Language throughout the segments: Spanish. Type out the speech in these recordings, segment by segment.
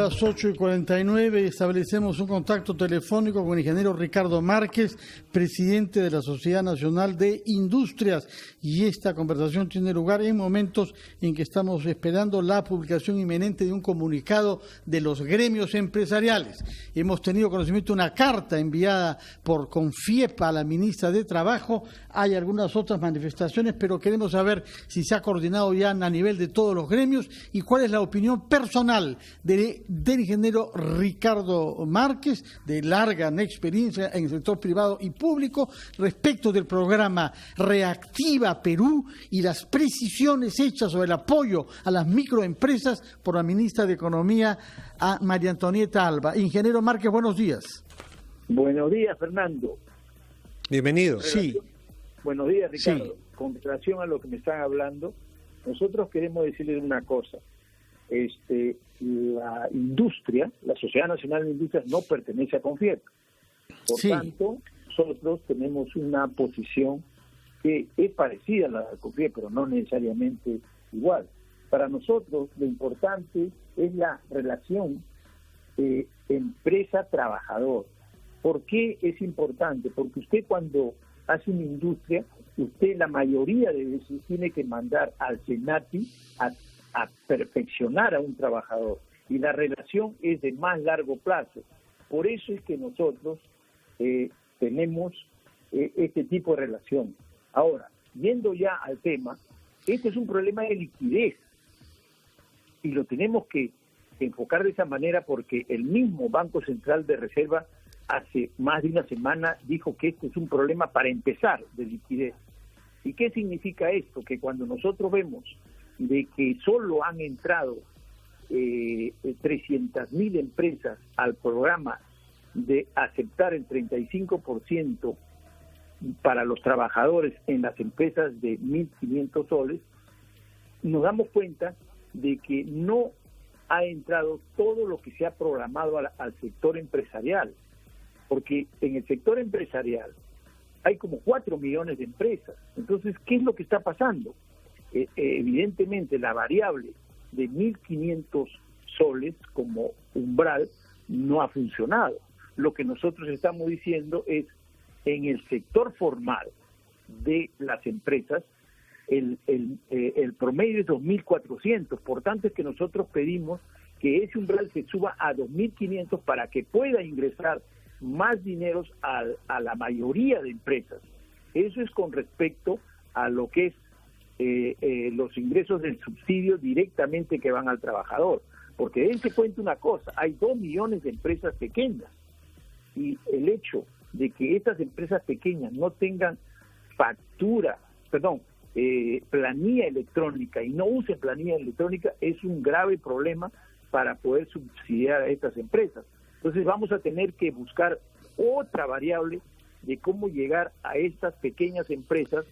las 8:49 establecemos un contacto telefónico con el ingeniero Ricardo Márquez, presidente de la Sociedad Nacional de Industrias. Y esta conversación tiene lugar en momentos en que estamos esperando la publicación inminente de un comunicado de los gremios empresariales. Hemos tenido conocimiento de una carta enviada por Confiepa a la ministra de Trabajo. Hay algunas otras manifestaciones, pero queremos saber si se ha coordinado ya a nivel de todos los gremios y cuál es la opinión personal del ingeniero Ricardo Márquez, de larga experiencia en el sector privado y público, respecto del programa Reactiva Perú y las precisiones hechas sobre el apoyo a las microempresas por la ministra de Economía, a María Antonieta Alba. Ingeniero Márquez, buenos días. Buenos días, Fernando. Bienvenido. Sí. Buenos días, Ricardo. Sí. Con relación a lo que me están hablando, nosotros queremos decirles una cosa. La industria, la Sociedad Nacional de Industrias, no pertenece a Confiepa. Por tanto, nosotros tenemos una posición que es parecida a la de Confiepa, pero no necesariamente igual. Para nosotros, lo importante es la relación empresa-trabajador. ¿Por qué es importante? Porque usted, cuando hace una industria, usted la mayoría de veces tiene que mandar al SENATI a perfeccionar a un trabajador, y la relación es de más largo plazo. Por eso es que nosotros tenemos este tipo de relación. Ahora, yendo ya al tema, este es un problema de liquidez y lo tenemos que enfocar de esa manera, porque el mismo Banco Central de Reserva hace más de una semana dijo que este es un problema para empezar de liquidez. ¿Y qué significa esto? Que cuando nosotros vemos de que solo han entrado 300.000 empresas al programa de aceptar el 35% para los trabajadores en las empresas de 1.500 soles, nos damos cuenta de que no ha entrado todo lo que se ha programado al sector empresarial, porque en el sector empresarial hay como 4 millones de empresas. Entonces, ¿qué es lo que está pasando? Evidentemente la variable de 1.500 soles como umbral no ha funcionado. Lo que nosotros estamos diciendo es, en el sector formal de las empresas, el promedio es 2.400, por tanto es que nosotros pedimos que ese umbral se suba a 2.500 para que pueda ingresar más dineros a la mayoría de empresas. Eso es con respecto a lo que es los ingresos del subsidio directamente que van al trabajador, porque dense cuenta una cosa, hay 2 millones de empresas pequeñas, y el hecho de que estas empresas pequeñas no tengan planilla electrónica y no usen planilla electrónica es un grave problema para poder subsidiar a estas empresas. Entonces vamos a tener que buscar otra variable de cómo llegar a estas pequeñas empresas.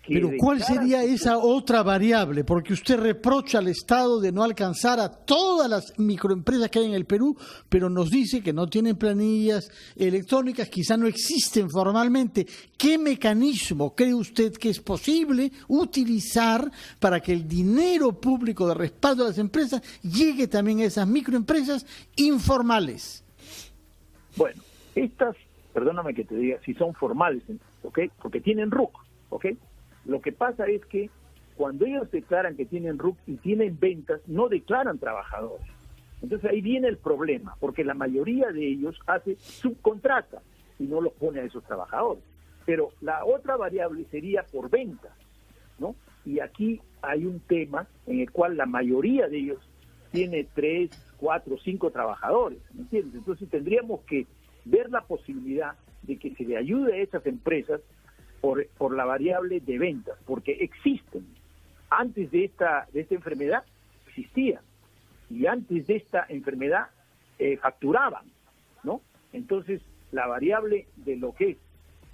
Pero ¿cuál sería esa otra variable? Porque usted reprocha al Estado de no alcanzar a todas las microempresas que hay en el Perú, pero nos dice que no tienen planillas electrónicas, quizá no existen formalmente. ¿Qué mecanismo cree usted que es posible utilizar para que el dinero público de respaldo a las empresas llegue también a esas microempresas informales? Bueno, estas, perdóname que te diga, si son formales, ¿ok? Porque tienen RUC, ¿ok? Lo que pasa es que cuando ellos declaran que tienen RUC y tienen ventas, no declaran trabajadores. Entonces ahí viene el problema, porque la mayoría de ellos hace subcontrata y no los pone a esos trabajadores. Pero la otra variable sería por ventas, ¿no? Y aquí hay un tema en el cual la mayoría de ellos tiene 3, 4, 5 trabajadores, ¿me entiendes? Entonces tendríamos que ver la posibilidad de que se le ayude a esas empresas por la variable de ventas, porque existen. Antes de esta enfermedad existían, y antes de esta enfermedad facturaban, ¿no? Entonces la variable de lo que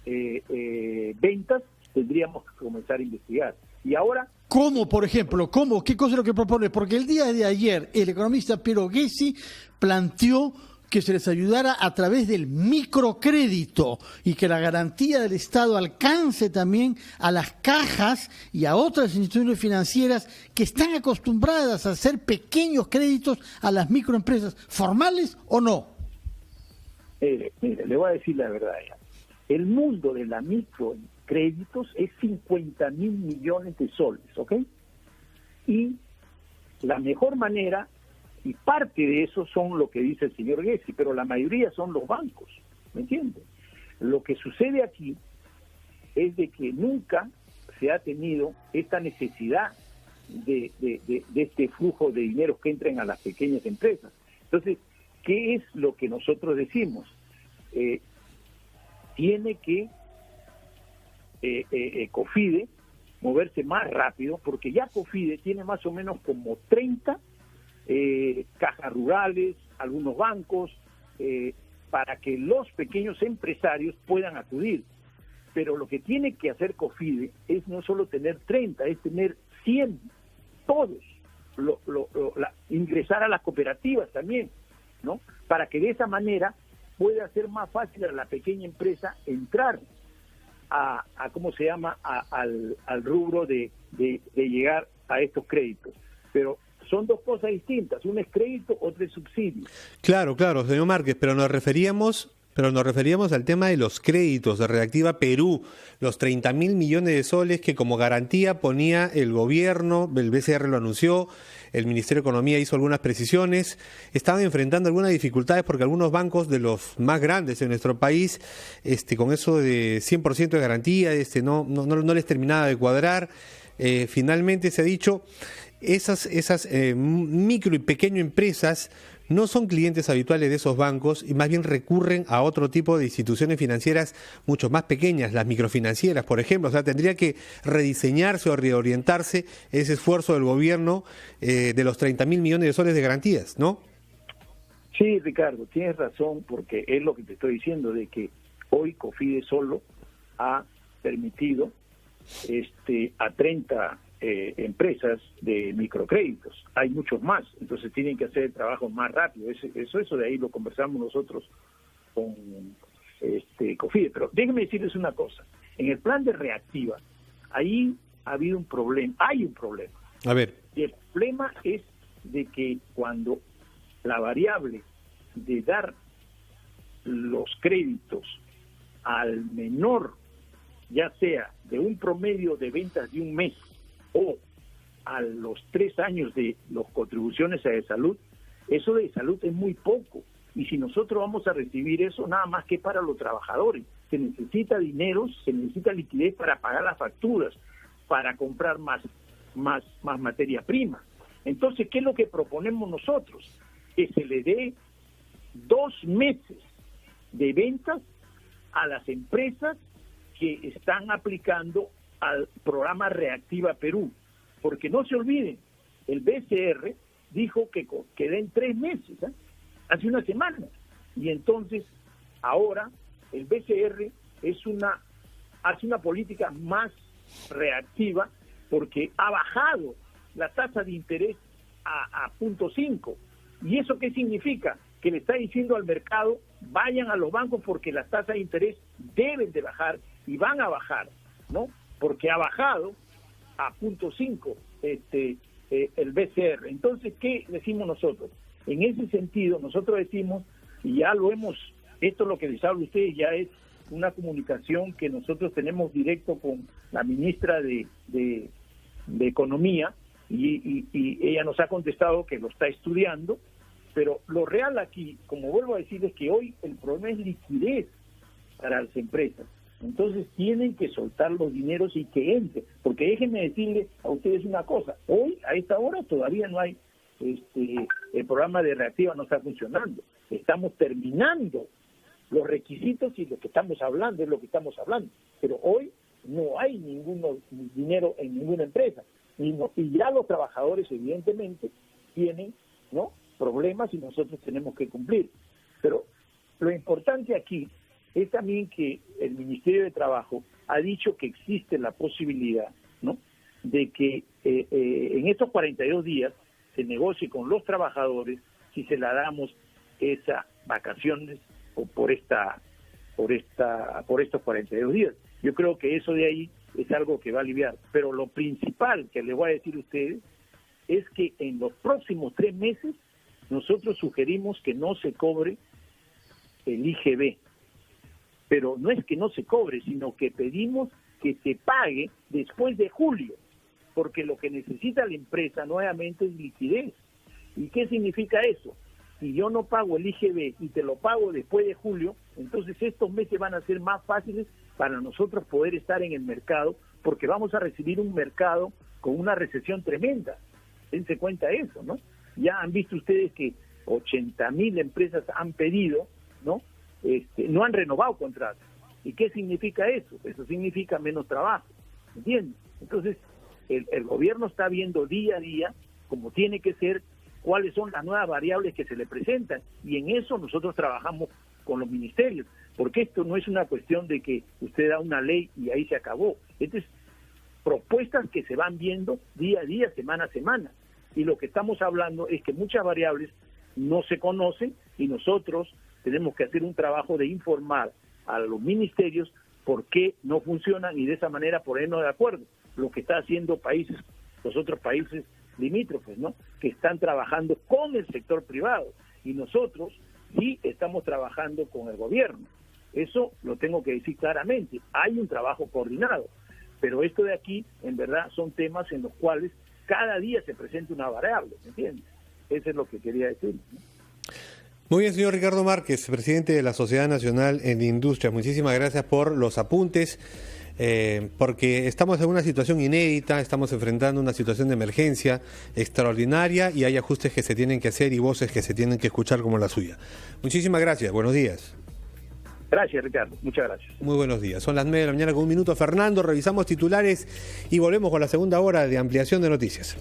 es ventas tendríamos que comenzar a investigar. Y ahora... ¿Cómo, por ejemplo? ¿Qué cosa es lo que propone? Porque el día de ayer el economista Piero Gessi planteó que se les ayudara a través del microcrédito y que la garantía del Estado alcance también a las cajas y a otras instituciones financieras que están acostumbradas a hacer pequeños créditos a las microempresas, formales o no. Mire, le voy a decir la verdad ya. El mundo de la microcréditos es 50.000 millones de soles, ¿ok? Y la mejor manera, y parte de eso son lo que dice el señor Gessi, pero la mayoría son los bancos, ¿me entiende? Lo que sucede aquí es de que nunca se ha tenido esta necesidad de este flujo de dinero que entren a las pequeñas empresas. Entonces, ¿qué es lo que nosotros decimos? Tiene que COFIDE moverse más rápido, porque ya COFIDE tiene más o menos como 30 cajas rurales, algunos bancos, para que los pequeños empresarios puedan acudir. Pero lo que tiene que hacer COFIDE es no solo tener 30, es tener 100, todos, ingresar a las cooperativas también, ¿no? Para que de esa manera pueda ser más fácil a la pequeña empresa entrar a ¿cómo se llama?, al rubro de llegar a estos créditos. Pero son dos cosas distintas, uno es crédito, otro es subsidio. Claro, señor Márquez, pero nos referíamos al tema de los créditos de Reactiva Perú, los 30.000 millones de soles que como garantía ponía el gobierno, el BCR lo anunció, el Ministerio de Economía hizo algunas precisiones, estaban enfrentando algunas dificultades porque algunos bancos de los más grandes en nuestro país, con eso de 100% de garantía, no les terminaba de cuadrar. Finalmente se ha dicho, esas micro y pequeño empresas no son clientes habituales de esos bancos y más bien recurren a otro tipo de instituciones financieras mucho más pequeñas, las microfinancieras, por ejemplo. O sea, tendría que rediseñarse o reorientarse ese esfuerzo del gobierno de los 30.000 millones de soles de garantías, ¿no? Sí, Ricardo, tienes razón, porque es lo que te estoy diciendo, de que hoy COFIDE solo ha permitido a 30 empresas de microcréditos. Hay muchos más, entonces tienen que hacer el trabajo más rápido. Eso de ahí lo conversamos nosotros con COFIDE. Pero déjenme decirles una cosa, en el plan de Reactiva, ahí ha habido un problema, hay un problema. A ver. Y el problema es de que cuando la variable de dar los créditos al menor, ya sea de un promedio de ventas de un mes o a los 3 años de las contribuciones a de salud, eso de salud es muy poco. Y si nosotros vamos a recibir eso, nada más que para los trabajadores. Se necesita dinero, se necesita liquidez para pagar las facturas, para comprar más materia prima. Entonces, ¿qué es lo que proponemos nosotros? Que se le dé 2 meses de ventas a las empresas que están aplicando al programa Reactiva Perú, porque no se olviden, el BCR dijo que den 3 meses, hace una semana, y entonces ahora el BCR hace una política más reactiva porque ha bajado la tasa de interés a 0.5. ¿Y eso qué significa? Que le está diciendo al mercado, vayan a los bancos porque las tasas de interés deben de bajar y van a bajar, ¿no? Porque ha bajado a 0.5 el BCR. Entonces, ¿qué decimos nosotros? En ese sentido, nosotros decimos, y ya lo hemos, esto es lo que les hablo a ustedes, ya es una comunicación que nosotros tenemos directo con la ministra de Economía, y ella nos ha contestado que lo está estudiando, pero lo real aquí, como vuelvo a decir, es que hoy el problema es liquidez para las empresas. Entonces tienen que soltar los dineros y que entren, porque déjenme decirle a ustedes una cosa, hoy a esta hora todavía no hay, el programa de Reactiva no está funcionando, estamos terminando los requisitos y lo que estamos hablando es lo que estamos hablando, pero hoy no hay ningún dinero en ninguna empresa, y ya los trabajadores evidentemente tienen, ¿no?, problemas y nosotros tenemos que cumplir. Pero lo importante aquí es también que el Ministerio de Trabajo ha dicho que existe la posibilidad, ¿no?, de que en estos 42 días se negocie con los trabajadores si se la damos esa vacaciones o por estos 42 días. Yo creo que eso de ahí es algo que va a aliviar. Pero lo principal que les voy a decir a ustedes es que en los próximos 3 meses nosotros sugerimos que no se cobre el IGB. Pero no es que no se cobre, sino que pedimos que se pague después de julio, porque lo que necesita la empresa nuevamente es liquidez. ¿Y qué significa eso? Si yo no pago el IGB y te lo pago después de julio, entonces estos meses van a ser más fáciles para nosotros poder estar en el mercado, porque vamos a recibir un mercado con una recesión tremenda. Dense cuenta de eso, ¿no? Ya han visto ustedes que 80.000 empresas han pedido, ¿no? No han renovado contratos. ¿Y qué significa eso? Eso significa menos trabajo, ¿entiendes? Entonces, el gobierno está viendo día a día, como tiene que ser, cuáles son las nuevas variables que se le presentan, y en eso nosotros trabajamos con los ministerios, porque esto no es una cuestión de que usted da una ley y ahí se acabó. Esto es propuestas que se van viendo día a día, semana a semana, y lo que estamos hablando es que muchas variables no se conocen y nosotros tenemos que hacer un trabajo de informar a los ministerios por qué no funcionan y de esa manera ponernos de acuerdo. Lo que está haciendo los otros países limítrofes, ¿no? Que están trabajando con el sector privado y nosotros sí estamos trabajando con el gobierno. Eso lo tengo que decir claramente. Hay un trabajo coordinado, pero esto de aquí, en verdad, son temas en los cuales cada día se presenta una variable, ¿me entiendes? Eso es lo que quería decir, ¿no? Muy bien, señor Ricardo Márquez, presidente de la Sociedad Nacional en Industria. Muchísimas gracias por los apuntes, porque estamos en una situación inédita, estamos enfrentando una situación de emergencia extraordinaria y hay ajustes que se tienen que hacer y voces que se tienen que escuchar como la suya. Muchísimas gracias, buenos días. Gracias, Ricardo, muchas gracias. Muy buenos días, son las 9 de la mañana con 1 minuto. Fernando, revisamos titulares y volvemos con la segunda hora de ampliación de noticias.